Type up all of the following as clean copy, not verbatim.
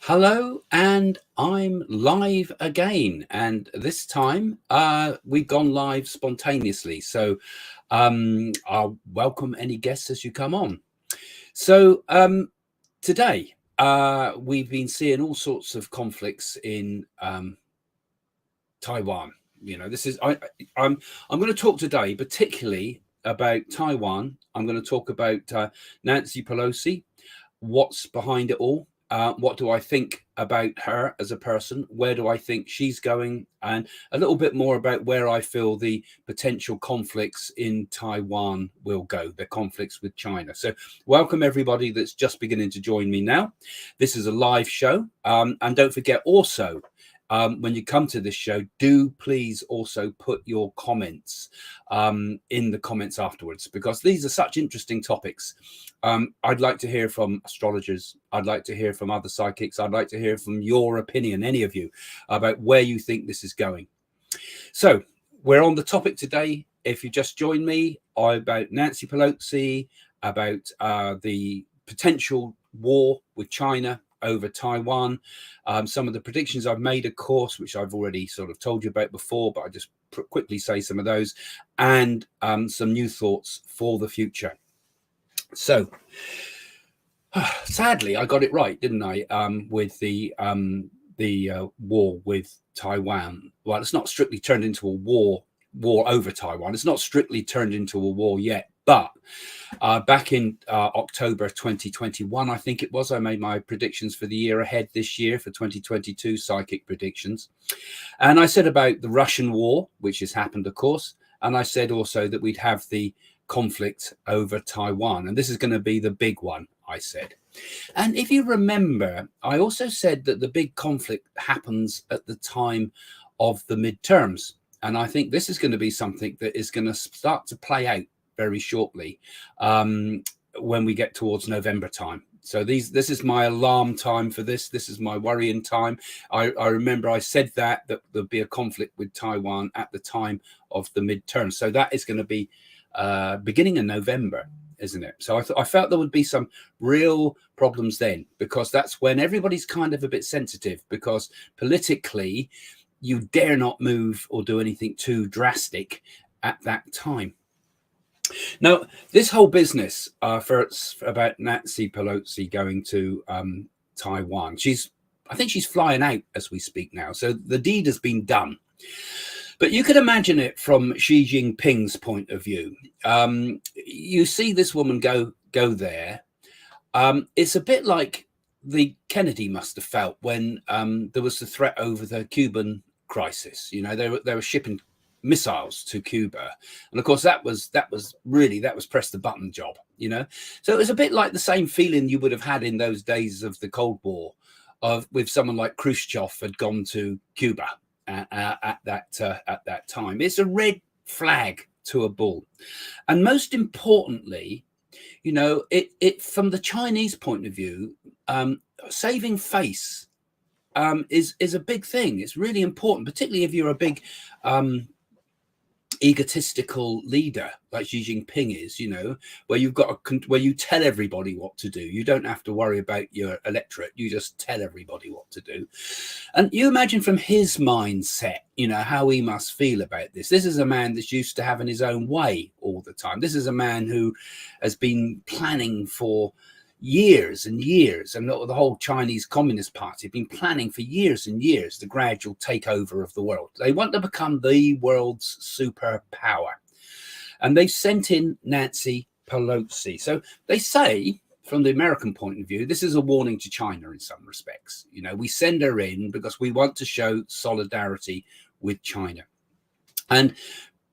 Hello, and I'm live again. And this time we've gone live spontaneously. So I'll welcome any guests as you come on. So today we've been seeing all sorts of conflicts in Taiwan. You know, this is I'm going to talk today particularly about Taiwan. I'm going to talk about Nancy Pelosi, what's behind it all. What do I think about her as a person? Where do I think she's going? And a little bit more about where I feel the potential conflicts in Taiwan will go, the conflicts with China. So welcome everybody that's just beginning to join me now. This is a live show. And don't forget also, when you come to this show, do please also put your comments in the comments afterwards, because these are such interesting topics. I'd like to hear from astrologers. I'd like to hear from other psychics. I'd like to hear from your opinion, any of you, about where you think this is going. So we're on the topic today. If you just joined me, about Nancy Pelosi, about the potential war with China over Taiwan, some of the predictions I've made, of course, which I've already sort of told you about before, but I just quickly say some of those, and some new thoughts for the future. So sadly, I got it right, didn't I? With the war with Taiwan. Well, it's not strictly turned into a war over Taiwan. It's not strictly turned into a war yet, but back in October 2021, I think it was, I made my predictions for the year ahead this year for 2022, psychic predictions. And I said about the Russian war, which has happened, of course. And I said also that we'd have the conflict over Taiwan. And this is going to be the big one, I said. And if you remember, I also said that the big conflict happens at the time of the midterms. And I think this is going to be something that is going to start to play out very shortly when we get towards November time. So this is my alarm time for this. This is my worrying time. I remember I said that there'll be a conflict with Taiwan at the time of the midterm. So that is going to be beginning in November, isn't it? So I felt there would be some real problems then, because that's when everybody's kind of a bit sensitive, because politically you dare not move or do anything too drastic at that time. Now, this whole business about Nancy Pelosi going to Taiwan, I think she's flying out as we speak now. So the deed has been done. But you could imagine it from Xi Jinping's point of view. You see this woman go there. It's a bit like the Kennedy must have felt when there was the threat over the Cuban crisis. You know, they were shipping missiles to Cuba, and of course that was press the button job, you know. So it was a bit like the same feeling you would have had in those days of the Cold War, with someone like Khrushchev had gone to Cuba at that time. It's a red flag to a bull. And most importantly, you know, it from the Chinese point of view, saving face is a big thing. It's really important, particularly if you're a big egotistical leader like Xi Jinping is, you know, where you tell everybody what to do. You don't have to worry about your electorate. You just tell everybody what to do. And you imagine from his mindset, you know, how he must feel about this. This is a man that's used to having his own way all the time. This is a man who has been planning for years and years, and the whole Chinese Communist Party have been planning for years and years the gradual takeover of the world. They want to become the world's superpower, and they've sent in Nancy Pelosi. So they say, from the American point of view, this is a warning to China in some respects. You know, we send her in because we want to show solidarity with China. And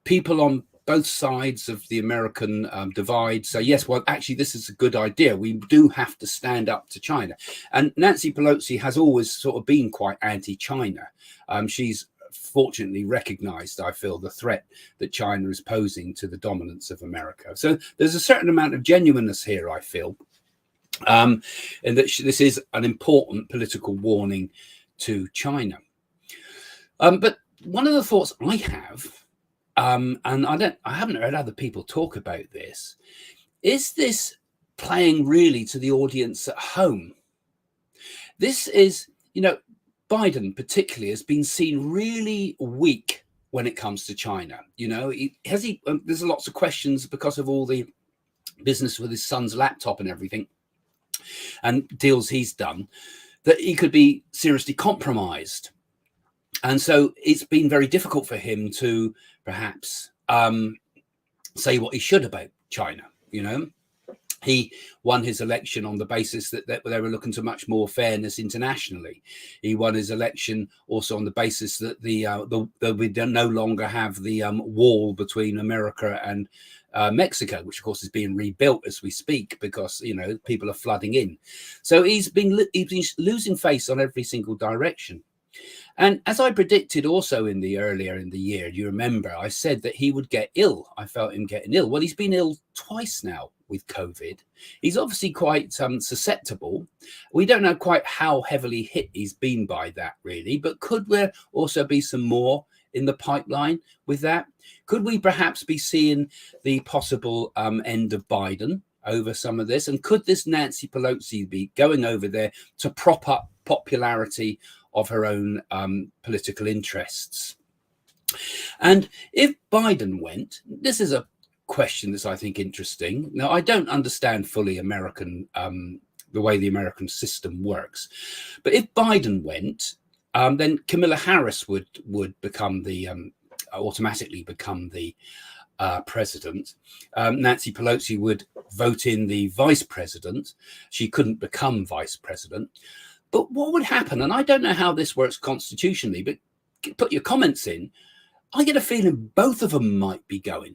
people on both sides of the American divide say, yes, well, actually, this is a good idea. We do have to stand up to China. And Nancy Pelosi has always sort of been quite anti-China. She's fortunately recognized, I feel, the threat that China is posing to the dominance of America. So there's a certain amount of genuineness here, I feel, and that this is an important political warning to China. But one of the thoughts I have, and I haven't heard other people talk about this, is this playing really to the audience at home? this is, Biden particularly has been seen really weak when it comes to China. There's lots of questions because of all the business with his son's laptop and everything and deals he's done, that he could be seriously compromised. And so it's been very difficult for him to perhaps say what he should about China. He won his election on the basis that they were looking to much more fairness internationally. He won his election also on the basis that we no longer have the wall between America and Mexico, which of course is being rebuilt as we speak because people are flooding in. So he's been losing face on every single direction. And as I predicted also earlier in the year, you remember I said that he would get ill. I felt him getting ill. Well, he's been ill twice now with COVID. He's obviously quite susceptible. We don't know quite how heavily hit he's been by that, really. But could there also be some more in the pipeline with that? Could we perhaps be seeing the possible end of Biden over some of this? And could this Nancy Pelosi be going over there to prop up popularity of her own political interests? And if Biden went, this is a question that's I think interesting. Now, I don't understand fully American the way the American system works, but if Biden went, then Kamala Harris would become automatically become the president. Nancy Pelosi would vote in the vice president. She couldn't become vice president. But what would happen, and I don't know how this works constitutionally, but put your comments in. I get a feeling both of them might be going,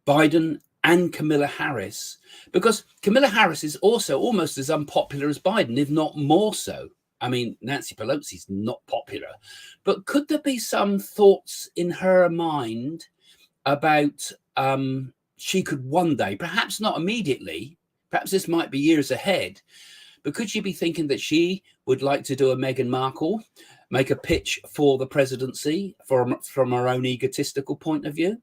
Biden and Kamala Harris, because Kamala Harris is also almost as unpopular as Biden, if not more so. I mean, Nancy Pelosi's not popular, but could there be some thoughts in her mind about she could one day, perhaps not immediately, perhaps this might be years ahead, but could she be thinking that she would like to do a Meghan Markle, make a pitch for the presidency from her own egotistical point of view?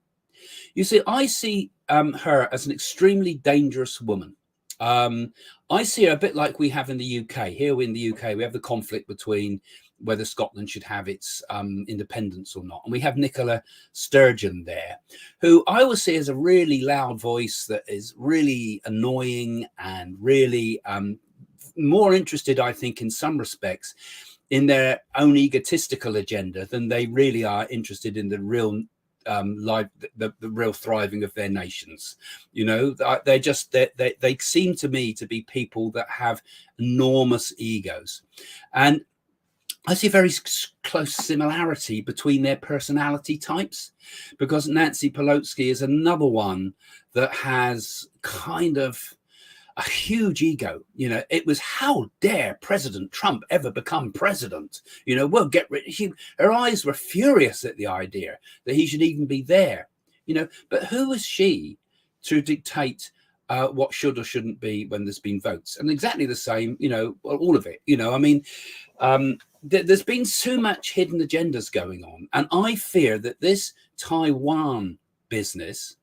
You see, I see her as an extremely dangerous woman. I see her a bit like we have in the UK. Here in the UK, we have the conflict between whether Scotland should have its independence or not. And we have Nicola Sturgeon there, who I always see as a really loud voice that is really annoying and really more interested, I think, in some respects, in their own egotistical agenda than they really are interested in the real the real thriving of their nations. They seem to me to be people that have enormous egos, and I see a very close similarity between their personality types, because Nancy Pelosi is another one that has kind of a huge ego. It was, how dare President Trump ever become president? We'll get rid of him. Her eyes were furious at the idea that he should even be there. But who is she to dictate what should or shouldn't be when there's been votes? And exactly the same, all of it. There's been so much hidden agendas going on, and I fear that this Taiwan business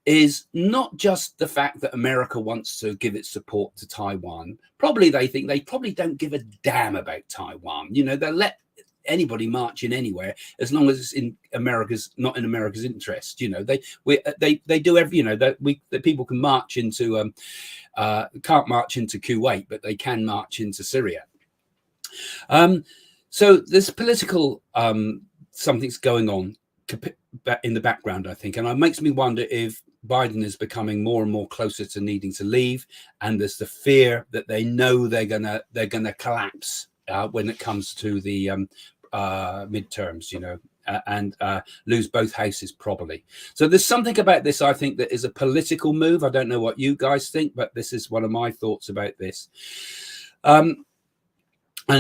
is not just the fact that America wants to give its support to Taiwan. Probably they think they probably don't give a damn about Taiwan. They'll let anybody march in anywhere as long as it's not in America's interest. They do every, that people can march into can't march into Kuwait, but they can march into Syria. So there's political something's going on in the background, I think, and it makes me wonder if Biden is becoming more and more closer to needing to leave, and there's the fear that they know they're gonna collapse when it comes to the midterms, and lose both houses probably. So there's something about this, I think, that is a political move. I don't know what you guys think, but this is one of my thoughts about this. And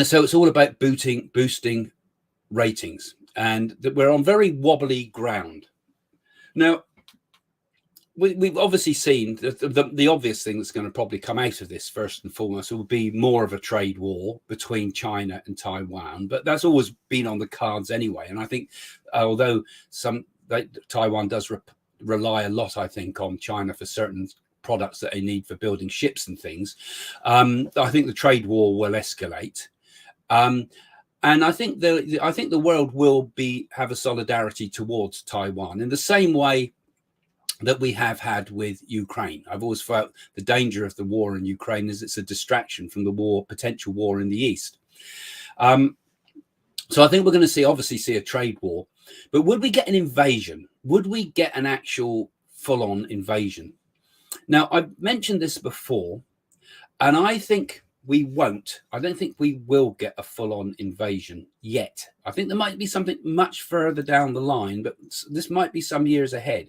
so it's all about boosting ratings, and that we're on very wobbly ground. Now, we've obviously seen the obvious thing that's going to probably come out of this first and foremost will be more of a trade war between China and Taiwan, but that's always been on the cards anyway. And I think although Taiwan does rely a lot, I think, on China for certain products that they need for building ships and things. I think the trade war will escalate. And I think the world will have a solidarity towards Taiwan in the same way that we have had with Ukraine. I've always felt the danger of the war in Ukraine is it's a distraction from the potential war in the East. So I think we're going to obviously see a trade war, but would we get an invasion? Would we get an actual full-on invasion? Now, I've mentioned this before, and I think we won't. I don't think we will get a full-on invasion yet. I think there might be something much further down the line, but this might be some years ahead.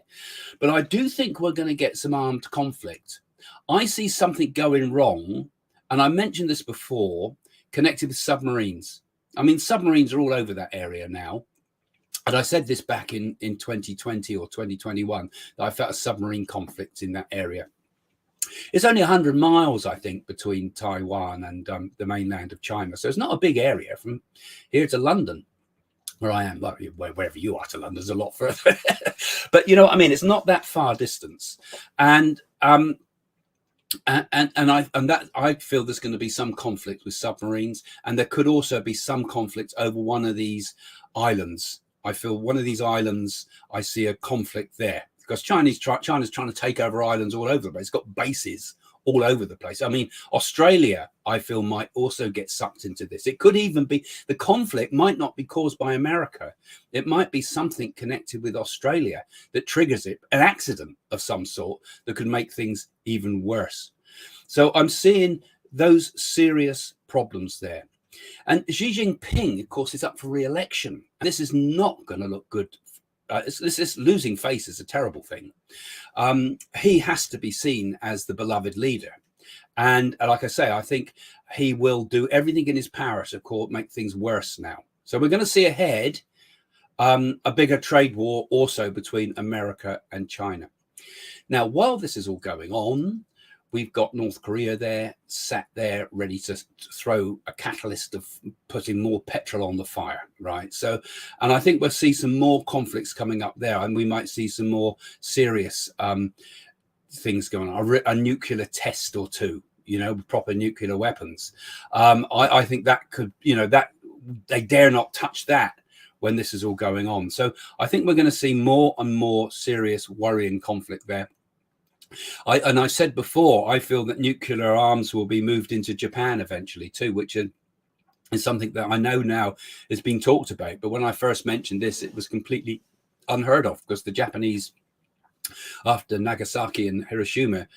But I do think we're going to get some armed conflict. I see something going wrong, and I mentioned this before, connected with submarines. I mean, submarines are all over that area now. And I said this back in 2020 or 2021, that I felt a submarine conflict in that area. It's only 100 miles, I think, between Taiwan and the mainland of China. So it's not a big area from here to London, where I am. Well, wherever you are to London is a lot further. But you know what I mean? It's not that far distance. And I feel there's going to be some conflict with submarines, and there could also be some conflict over one of these islands. I feel one of these islands, I see a conflict there because China's trying to take over islands all over the place. It's got bases all over the place. I mean, Australia, I feel, might also get sucked into this. It could even be, the conflict might not be caused by America. It might be something connected with Australia that triggers it, an accident of some sort that could make things even worse. So I'm seeing those serious problems there. And Xi Jinping, of course, is up for re-election. This is not going to look good. This losing face is a terrible thing. He has to be seen as the beloved leader. And like I say, I think he will do everything in his power to make things worse now. So we're going to see ahead a bigger trade war also between America and China. Now, while this is all going on, we've got North Korea there, sat there, ready to throw a catalyst of putting more petrol on the fire, right? So, and I think we'll see some more conflicts coming up there, and we might see some more serious things going on, a nuclear test or two, you know, proper nuclear weapons. I think that could, you know, that they dare not touch that when this is all going on. So I think we're going to see more and more serious worrying conflict there. I said before, I feel that nuclear arms will be moved into Japan eventually too, which is something that I know now is being talked about. But when I first mentioned this, it was completely unheard of because the Japanese, after Nagasaki and Hiroshima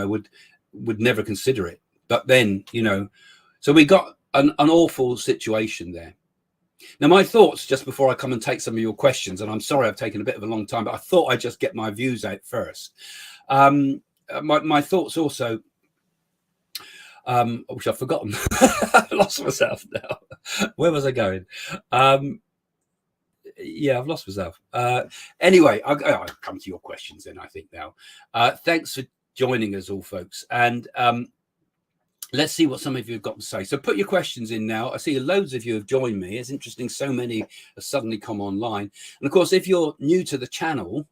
would never consider it. But then, you know, so we got an awful situation there. Now, my thoughts, just before I come and take some of your questions, and I'm sorry I've taken a bit of a long time, but I thought I'd just get my views out first. My thoughts also, which I've forgotten. I've lost myself now. Where was I going? Yeah, I've lost myself. Anyway, I'll come to your questions then, I think now. Thanks for joining us all, folks. And let's see what some of you have got to say. So put your questions in now. I see loads of you have joined me. It's interesting. So many have suddenly come online. And of course, if you're new to the channel,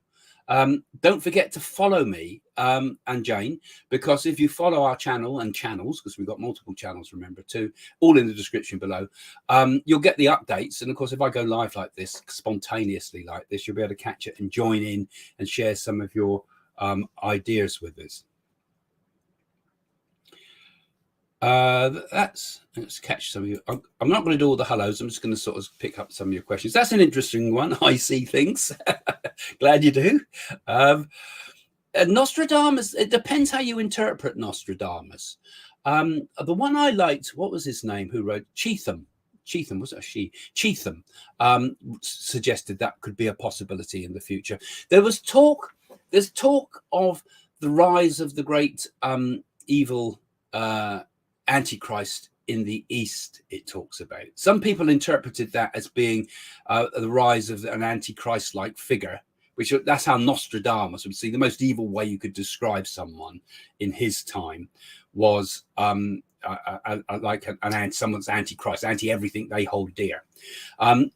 don't forget to follow me and Jane, because if you follow our channel and channels, because we've got multiple channels, remember, too, all in the description below, you'll get the updates. And of course, if I go live like this, spontaneously like this, you'll be able to catch it and join in and share some of your ideas with us. Let's catch some of you. I'm not going to do all the hellos. I'm just going to sort of pick up some of your questions. That's an interesting one. I see things. Glad you do. Nostradamus, it depends how you interpret Nostradamus. The one I liked, what was his name, who wrote Cheetham, was it a she? Cheetham suggested that could be a possibility in the future. There's talk of the rise of the great evil Antichrist in the East. It talks about. Some people interpreted that as being the rise of an Antichrist-like figure, which that's how Nostradamus would see the most evil way you could describe someone in his time was like someone's Antichrist, anti everything they hold dear.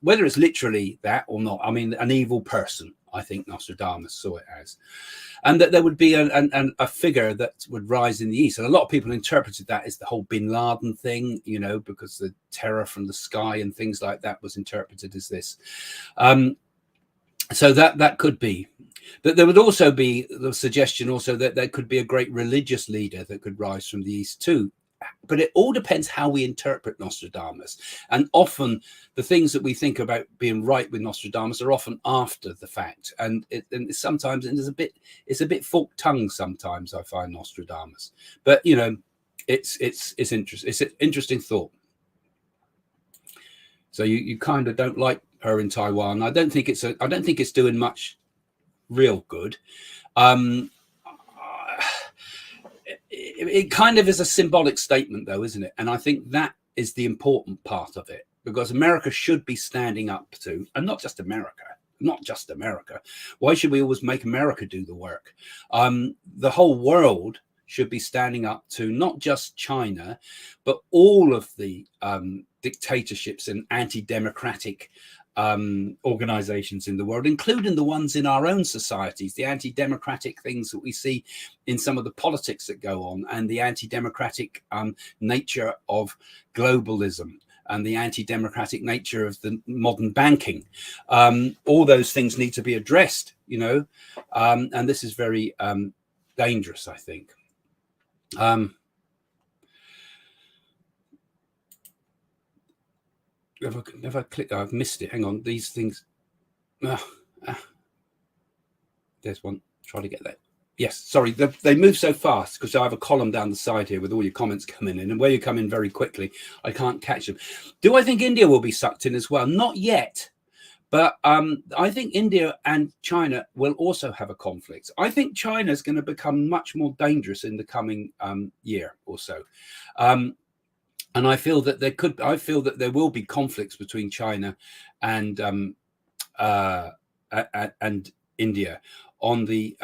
Whether it's literally that or not, I mean, an evil person. I think Nostradamus saw it as, and that there would be a figure that would rise in the east. And a lot of people interpreted that as the whole Bin Laden thing, you know, because the terror from the sky and things like that was interpreted as this. So that could be. But there would also be the suggestion also that there could be a great religious leader that could rise from the east too. But it all depends how we interpret Nostradamus. And often the things that we think about being right with Nostradamus are often after the fact. And sometimes it's a bit forked tongue sometimes, I find, Nostradamus. But, you know, it's interesting. It's an interesting thought. So you kind of don't like her in Taiwan. I don't think it's doing much real good. It kind of is a symbolic statement, though, isn't it? And I think that is the important part of it, because America should be standing up to, and not just America. Why should we always make America do the work? The whole world should be standing up to not just China, but all of the dictatorships and anti-democratic organizations in the world, including the ones in our own societies, the anti-democratic things that we see in some of the politics that go on, and the anti-democratic nature of globalism and the anti-democratic nature of the modern banking. All those things need to be addressed, you know, and this is very dangerous, I think. If I click, I've missed it. Hang on, these things. There's one. Try to get that. Yes, sorry, they move so fast because I have a column down the side here with all your comments coming in, and where you come in very quickly, I can't catch them. Do I think India will be sucked in as well? Not yet, but I think India and China will also have a conflict. I think China is going to become much more dangerous in the coming year or so. And I feel that there will be conflicts between China and India on the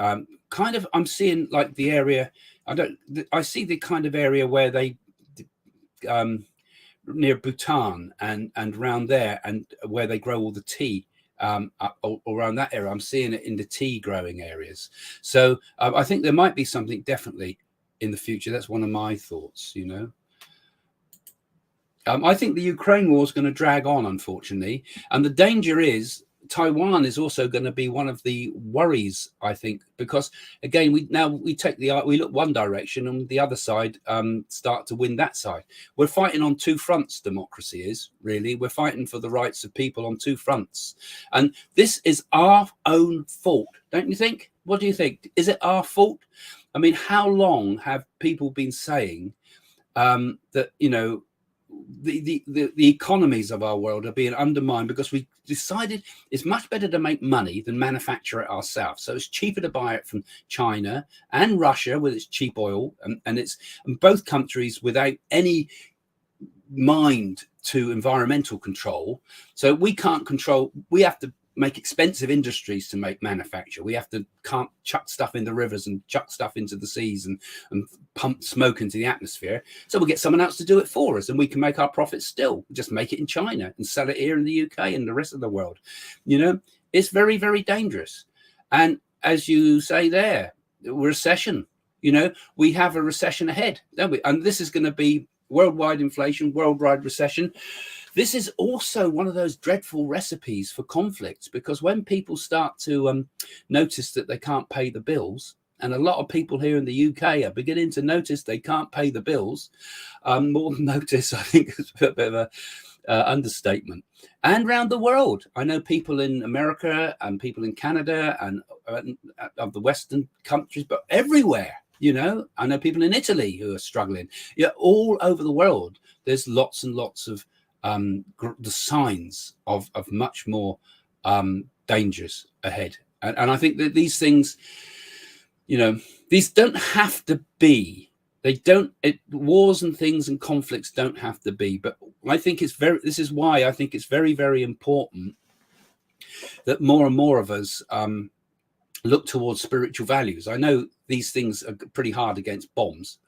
kind of, I'm seeing like the area. I see the kind of area where they near Bhutan and around there, and where they grow all the tea. Around that area, I'm seeing it in the tea growing areas. So I think there might be something definitely in the future. That's one of my thoughts, you know. I think the Ukraine war is going to drag on, unfortunately. And the danger is Taiwan is also going to be one of the worries, I think, because, again, we look one direction and the other side start to win that side. We're fighting on two fronts, democracy is, really. We're fighting for the rights of people on two fronts. And this is our own fault, don't you think? What do you think? Is it our fault? I mean, how long have people been saying that, you know, the economies of our world are being undermined because we decided it's much better to make money than manufacture it ourselves. So it's cheaper to buy it from China and Russia with its cheap oil, and both countries without any mind to environmental control. So we can't control. We have to make expensive industries to manufacture. We have to can't chuck stuff in the rivers and chuck stuff into the seas and pump smoke into the atmosphere. So we'll get someone else to do it for us, and we can make our profits still. Just make it in China and sell it here in the UK and the rest of the world. You know, it's very, very dangerous. And as you say there, recession, you know, we have a recession ahead, don't we? And this is going to be worldwide inflation, worldwide recession. This is also one of those dreadful recipes for conflicts, because when people start to notice that they can't pay the bills, and a lot of people here in the UK are beginning to notice they can't pay the bills, more than notice, I think is a bit of a understatement. And around the world, I know people in America and people in Canada and of the Western countries, but everywhere. You know, I know people in Italy who are struggling. Yeah, all over the world, there's lots and lots of the signs of much more dangers ahead. And I think that these things, you know, these don't have to be. Wars and things and conflicts don't have to be. But I think this is why I think it's very, very important that more and more of us look towards spiritual values. I know these things are pretty hard against bombs,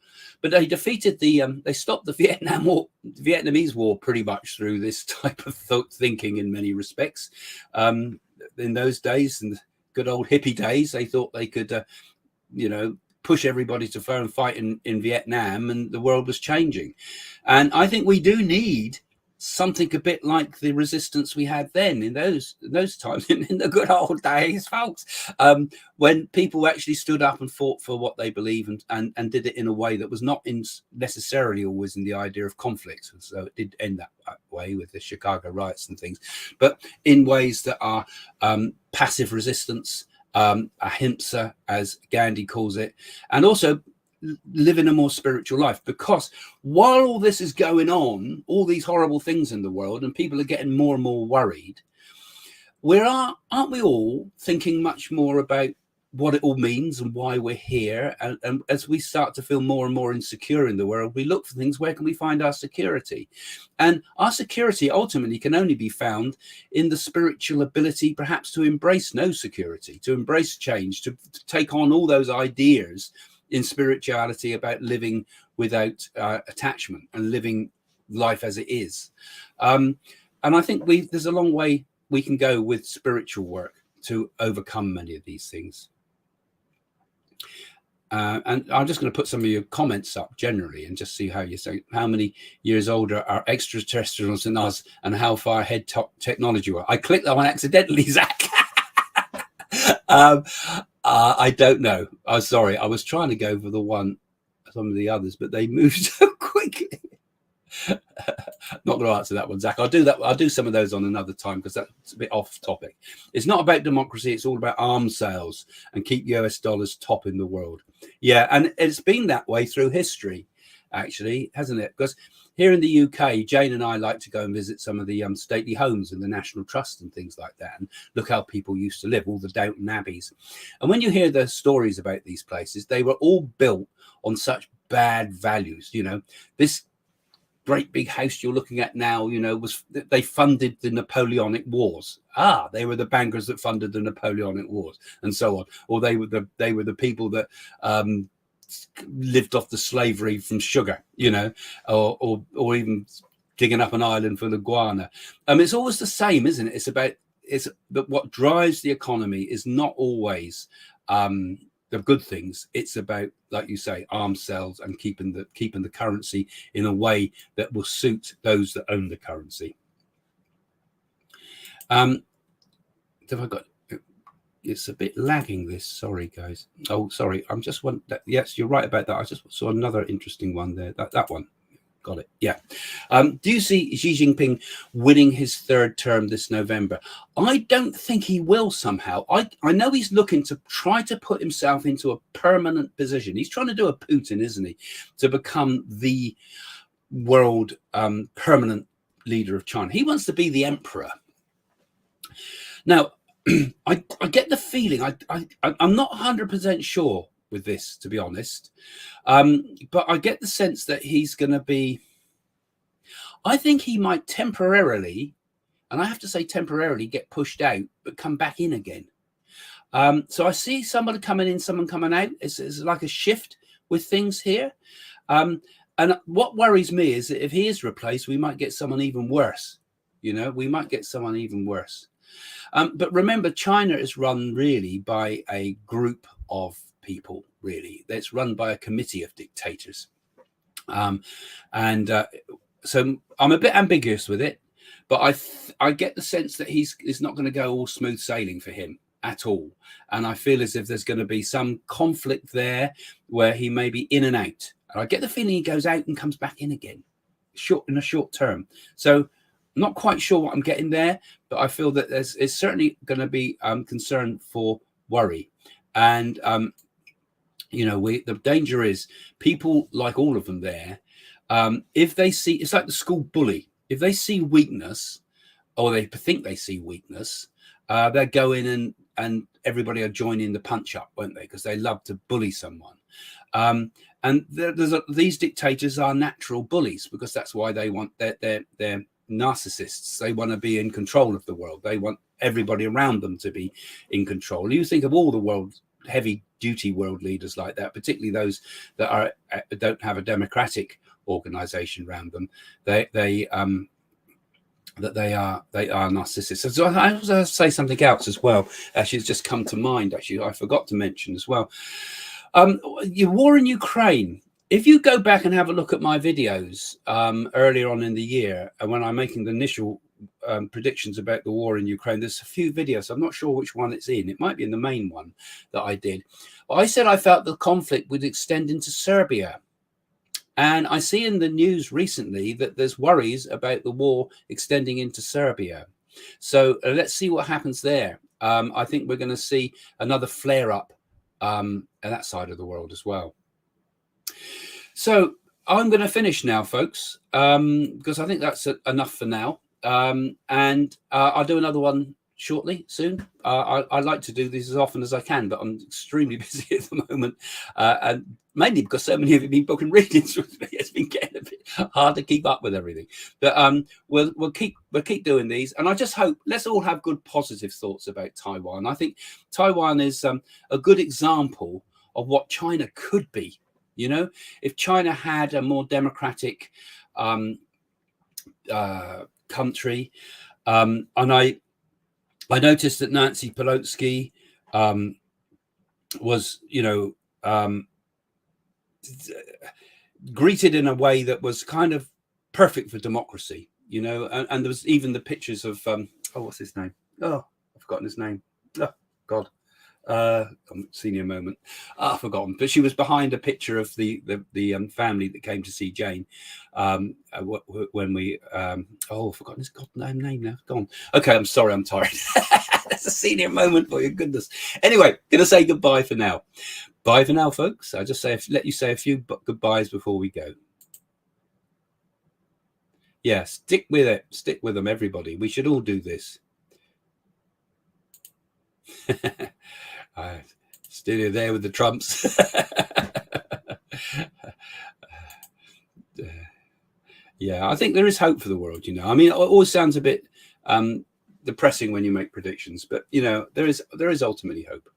but they defeated they stopped the Vietnamese war pretty much through this type of thinking in many respects in those days. And good old hippie days. They thought they could, push everybody to go and fight in Vietnam, and the world was changing. And I think we do need something a bit like the resistance we had then in those times, in the good old days, folks, when people actually stood up and fought for what they believe, and did it in a way that was not necessarily always in the idea of conflict. So it did end that way with the Chicago riots and things, but in ways that are passive resistance, ahimsa, as Gandhi calls it, and also living a more spiritual life. Because while all this is going on, all these horrible things in the world, and people are getting more and more worried, aren't we all thinking much more about what it all means and why we're here? And as we start to feel more and more insecure in the world, we look for things. Where can we find our security? And our security ultimately can only be found in the spiritual ability, perhaps, to embrace no security, to embrace change, to take on all those ideas in spirituality about living without attachment and living life as it is. And I think there's a long way we can go with spiritual work to overcome many of these things. And I'm just going to put some of your comments up generally and just see how you say how many years older are extraterrestrials than us and how far ahead technology were. I clicked that one accidentally, Zach. I don't know. I'm sorry. I was trying to go for some of the others, but they moved so quickly. Not going to answer that one, Zach. I'll do some of those on another time, because that's a bit off topic. It's not about democracy. It's all about arms sales and keep US dollars top in the world. Yeah, and it's been that way through history, actually, hasn't it? Because here in the UK, Jane and I like to go and visit some of the stately homes and the National Trust and things like that, and look how people used to live, all the Downton Abbeys. And when you hear the stories about these places, they were all built on such bad values. This great big house you're looking at now, they funded the Napoleonic Wars. They were the bankers that funded the Napoleonic Wars, and so on. Or they were the people that lived off the slavery from sugar, or even digging up an island for the guana. It's always the same, isn't it? But what drives the economy is not always the good things. It's about, like you say, arms sales and keeping the currency in a way that will suit those that own the currency. Have I got? It's a bit lagging, this. Sorry, guys. Oh, sorry. I'm just one. Yes, you're right about that. I just saw another interesting one there. That one. Got it. Yeah. Do you see Xi Jinping winning his third term this November? I don't think he will somehow. I know he's looking to try to put himself into a permanent position. He's trying to do a Putin, isn't he? To become the world permanent leader of China. He wants to be the emperor. Now, I get the feeling, I'm not 100% sure with this, to be honest, but I get the sense that he's going to be, I think he might temporarily, and I have to say temporarily, get pushed out, but come back in again. So I see somebody coming in, someone coming out. It's like a shift with things here. And what worries me is that if he is replaced, we might get someone even worse. We might get someone even worse. But remember, China is run really by a group of people, really. It's run by a committee of dictators. So I'm a bit ambiguous with it, but I get the sense that it's not going to go all smooth sailing for him at all. And I feel as if there's going to be some conflict there where he may be in and out. And I get the feeling he goes out and comes back in again, in a short term. So I'm not quite sure what I'm getting there, but I feel that it's certainly going to be concern for worry. And, the danger is people, like all of them there, if they see, it's like the school bully. If they see weakness, or they think they see weakness, they'll go in and everybody will join in the punch up, won't they? Because they love to bully someone. And these dictators are natural bullies, because that's why they want they're narcissists. They want to be in control of the world. They want everybody around them to be in control. You think of all the world heavy duty world leaders like that, particularly those that don't have a democratic organization around them. that they are narcissists. So I also say something else as well. Actually, it's just come to mind. Actually, I forgot to mention as well. Your war in Ukraine. If you go back and have a look at my videos earlier on in the year, and when I'm making the initial predictions about the war in Ukraine, there's a few videos. I'm not sure which one it's in. It might be in the main one that I did. I said I felt the conflict would extend into Serbia. And I see in the news recently that there's worries about the war extending into Serbia. So let's see what happens there. I think we're going to see another flare up on that side of the world as well. So I'm going to finish now, folks, because I think that's enough for now. And I'll do another one shortly, soon. I like to do these as often as I can, but I'm extremely busy at the moment, and mainly because so many of you have been booking readings with me. It's been getting a bit hard to keep up with everything. But we'll keep doing these, and I just hope let's all have good, positive thoughts about Taiwan. I think Taiwan is a good example of what China could be. You know, if China had a more democratic country, and I noticed that Nancy Pelosi was, greeted in a way that was kind of perfect for democracy, and there was even the pictures of, what's his name? Oh, I've forgotten his name. Oh, God. Senior moment. I've forgotten. But she was behind a picture of the family that came to see Jane when we I've forgotten his goddamn name now. Gone. Okay, I'm sorry, I'm tired. That's a senior moment for your goodness. Anyway, gonna say goodbye for now. Bye for now, folks. I just let you say a few goodbyes before we go. Yeah, stick with it. Stick with them, everybody. We should all do this. Still there with the Trumps. Yeah, I think there is hope for the world. I mean, it always sounds a bit depressing when you make predictions, but there is ultimately hope.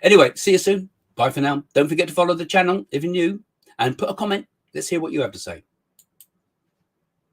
Anyway, see you soon. Bye for now. Don't forget to follow the channel if you're new, and put a comment. Let's hear what you have to say.